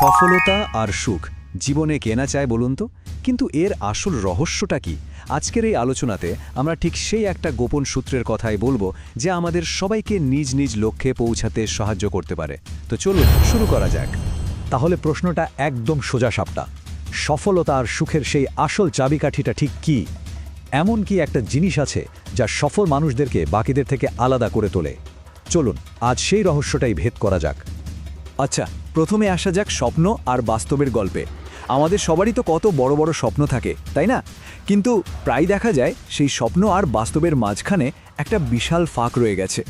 সফলতা আর সুখ জীবনে কে না চায় বলুন তো, কিন্তু এর আসল রহস্যটা কি? আজকের এই আলোচনাতে আমরা ঠিক সেই একটা গোপন সূত্রের কথাই বলবো, যা আমাদের সবাইকে নিজ নিজ লক্ষ্যে পৌঁছাতে সাহায্য করতে পারে। তো চলুন শুরু করা যাক। তাহলে প্রশ্নটা একদম সোজা সাপটা। সফলতা আর সুখের সেই আসল চাবিকাঠিটা ঠিক কি? এমন কি একটা জিনিস আছে যা সফল মানুষদেরকে বাকিদের থেকে আলাদা করে তোলে? চলুন আজ সেই রহস্যটাই ভেদ করা যাক। আচ্ছা, প্রথমে আসা যাক স্বপ্ন আর বাস্তবের গল্পে। আমাদের সবারই তো কত বড় বড় স্বপ্ন থাকে, তাই না? কিন্তু প্রায় দেখা যায় সেই স্বপ্ন আর বাস্তবের মাঝখানে একটা বিশাল ফাঁক রয়ে গেছে।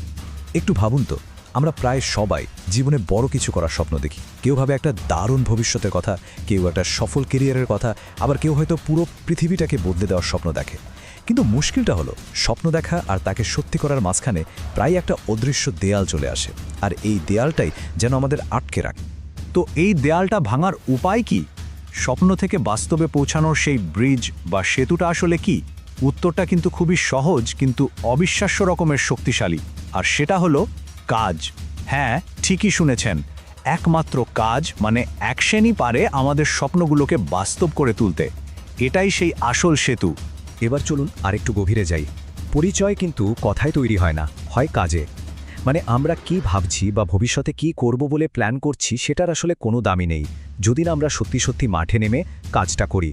একটু ভাবুন তো, আমরা প্রায় সবাই জীবনে বড় কিছু করার স্বপ্ন দেখি। কেউ ভাবে একটা দারুণ ভবিষ্যতের কথা, কেউ একটা সফল কেরিয়ারের কথা, আবার কেউ হয়তো পুরো পৃথিবীটাকে বদলে দেওয়ার স্বপ্ন দেখে। কিন্তু মুশকিলটা হলো, স্বপ্ন দেখা আর তাকে সত্যি করার মাঝখানে প্রায় একটা অদৃশ্য দেয়াল চলে আসে, আর এই দেয়ালটাই যেন আমাদের আটকে রাখে। তো এই দেয়ালটা ভাঙার উপায় কি? স্বপ্ন থেকে বাস্তবে পৌঁছানোর সেই ব্রিজ বা সেতুটা আসলে কি? উত্তরটা কিন্তু খুবই সহজ, কিন্তু অবিশ্বাস্য রকমের শক্তিশালী। আর সেটা হলো কাজ। হ্যাঁ, ঠিকই শুনেছেন, একমাত্র কাজ, মানে অ্যাকশনই পারে আমাদের স্বপ্নগুলোকে বাস্তব করে তুলতে। এটাই সেই আসল সেতু। এবার চলুন আরেকটু গভীরে যাই। পরিচয় কিন্তু কথায় তৈরি হয় না, হয় কাজে। মানে আমরা কি ভাবছি বা ভবিষ্যতে কি করব বলে প্ল্যান করছি, সেটার আসলে কোনো দামই নেই যদি না আমরা সত্যি সত্যি মাঠে নেমে কাজটা করি।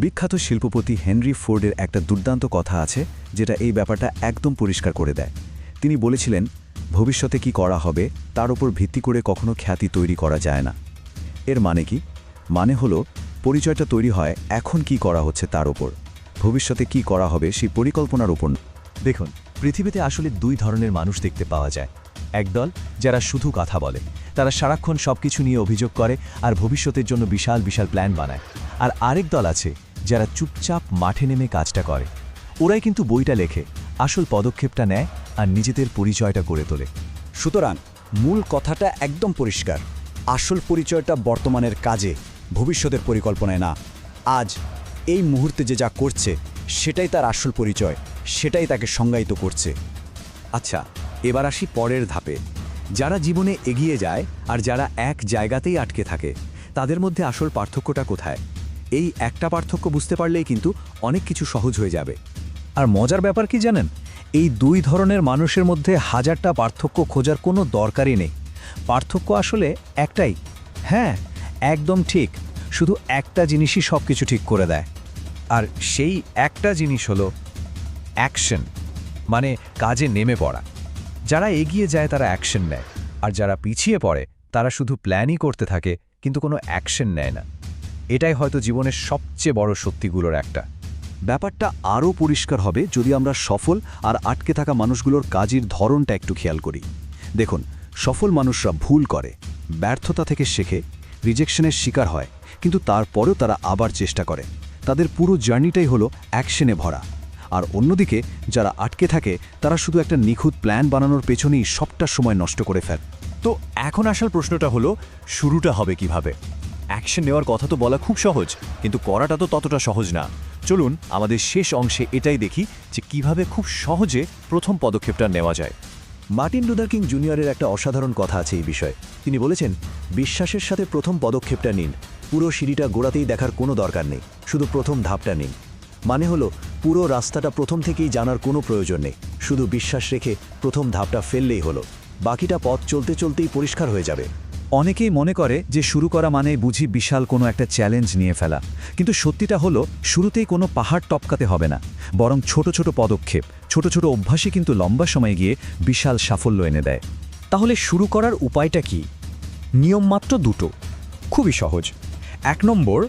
বিখ্যাত শিল্পপতি হেনরি ফোর্ডের একটা দুর্দান্ত কথা আছে, যেটা এই ব্যাপারটা একদম পরিষ্কার করে দেয়। তিনি বলেছিলেন, ভবিষ্যতে কি করা হবে তার উপর ভিত্তি করে কখনো খ্যাতি তৈরি করা যায় না। এর মানে কি? মানে হলো, পরিচয়টা তৈরি হয় এখন কি করা হচ্ছে তার উপর, ভবিষ্যতে কি করা হবে সেই পরিকল্পনার উপর। দেখুন, পৃথিবীতে আসলে দুই ধরনের মানুষ দেখতে পাওয়া যায়। একদল যারা শুধু কথা বলে, তারা সারাক্ষণ সবকিছু নিয়ে অভিযোগ করে আর ভবিষ্যতের জন্য বিশাল বিশাল প্ল্যান বানায়। আর আরেক দল আছে যারা চুপচাপ মাঠে নেমে কাজটা করে। ওরাই কিন্তু বইটা লেখে, আসল পদক্ষেপটা নেয় আর নিজেদের পরিচয়টা গড়ে তোলে। সুতরাং মূল কথাটা একদম পরিষ্কার, আসল পরিচয়টা বর্তমানের কাজে, ভবিষ্যতের পরিকল্পনায় না। আজ এই মুহূর্তে যে যা করছে সেটাই তার আসল পরিচয়, সেটাই তাকে সংজ্ঞায়িত করছে। আচ্ছা, এবার আসি পরের ধাপে। যারা জীবনে এগিয়ে যায় আর যারা এক জায়গাতেই আটকে থাকে, তাদের মধ্যে আসল পার্থক্যটা কোথায়? এই একটা পার্থক্য বুঝতে পারলেই কিন্তু অনেক কিছু সহজ হয়ে যাবে। আর মজার ব্যাপার কি জানেন? এই দুই ধরনের মানুষের মধ্যে হাজারটা পার্থক্য খোঁজার কোনো দরকারই নেই। পার্থক্য আসলে একটাই। হ্যাঁ, একদম ঠিক। শুধু একটা জিনিসই সব কিছু ঠিক করে দেয়। আর সেই একটা জিনিস হলো অ্যাকশন, মানে কাজে নেমে পড়া। যারা এগিয়ে যায় তারা অ্যাকশন নেয়, আর যারা পিছিয়ে পড়ে তারা শুধু প্ল্যানই করতে থাকে কিন্তু কোনো অ্যাকশন নেয় না। এটাই হয়তো জীবনের সবচেয়ে বড় সত্যিগুলোর একটা। ব্যাপারটা আরও পরিষ্কার হবে যদি আমরা সফল আর আটকে থাকা মানুষগুলোর কাজের ধরনটা একটু খেয়াল করি। দেখুন, সফল মানুষরা ভুল করে, ব্যর্থতা থেকে শেখে, রিজেকশনের শিকার হয়, কিন্তু তারপরেও তারা আবার চেষ্টা করে। তাদের পুরো জার্নিটাই হলো অ্যাকশনে ভরা। আর অন্যদিকে যারা আটকে থাকে, তারা শুধু একটা নিখুঁত প্ল্যান বানানোর পেছনেই সবটা সময় নষ্ট করে ফেলে। তো এখন আসল প্রশ্নটা হলো, শুরুটা হবে কিভাবে? অ্যাকশন নেওয়ার কথা তো বলা খুব সহজ, কিন্তু করাটা তো ততটা সহজ না। চলুন আমাদের শেষ অংশে এটাই দেখি যে কিভাবে খুব সহজে প্রথম পদক্ষেপটা নেওয়া যায়। মার্টিন লুথার কিং জুনিয়রের একটা অসাধারণ কথা আছে এই বিষয়ে। তিনি বলেছেন, বিশ্বাসের সাথে প্রথম পদক্ষেপটা নিন। পুরো সিঁড়িটা গোড়াতেই দেখার কোনো দরকার নেই, শুধু প্রথম ধাপটা নিন। মানে হলো, পুরো রাস্তাটা প্রথম থেকেই জানার কোনো প্রয়োজন নেই, শুধু বিশ্বাস রেখে প্রথম ধাপটা ফেললেই হলো। বাকিটা পথ চলতে চলতেই পরিষ্কার হয়ে যাবে। অনেকেই মনে করে যে শুরু করা মানে বুঝি বিশাল কোনো একটা চ্যালেঞ্জ নিয়ে ফেলা, কিন্তু সত্যিটা হলো, শুরুতেই কোনো পাহাড় টপকাতে হবে না, বরং ছোট ছোট পদক্ষেপ, ছোট ছোট অভ্যাসই কিন্তু লম্বা সময়ে গিয়ে বিশাল সাফল্য এনে দেয়। তাহলে শুরু করার উপায়টা কি? নিয়ম মাত্র দুটো, খুবই সহজ। 1 নম্বর,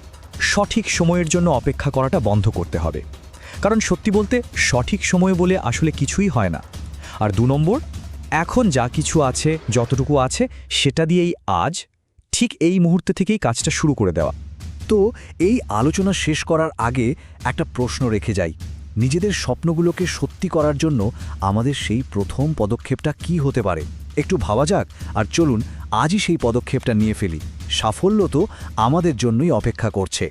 সঠিক সময়ের জন্য অপেক্ষা করাটা বন্ধ করতে হবে, কারণ সত্যি বলতে সঠিক সময় বলে আসলে কিছুই হয় না। আর 2 নম্বর, এখন যা কিছু আছে, যতটুকু আছে, সেটা দিয়েই আজ ঠিক এই মুহূর্তে থেকেই কাজটা শুরু করে দেওয়া। তো এই আলোচনা শেষ করার আগে একটা প্রশ্ন রেখে যাই। নিজেদের স্বপ্নগুলোকে সত্যি করার জন্য আমাদের সেই প্রথম পদক্ষেপটা কি হতে পারে? একটু ভাবা যাক, আর চলুন আজই সেই পদক্ষেপটা নিয়ে ফেলি। সাফল্য তো আমাদের জন্যই অপেক্ষা করছে।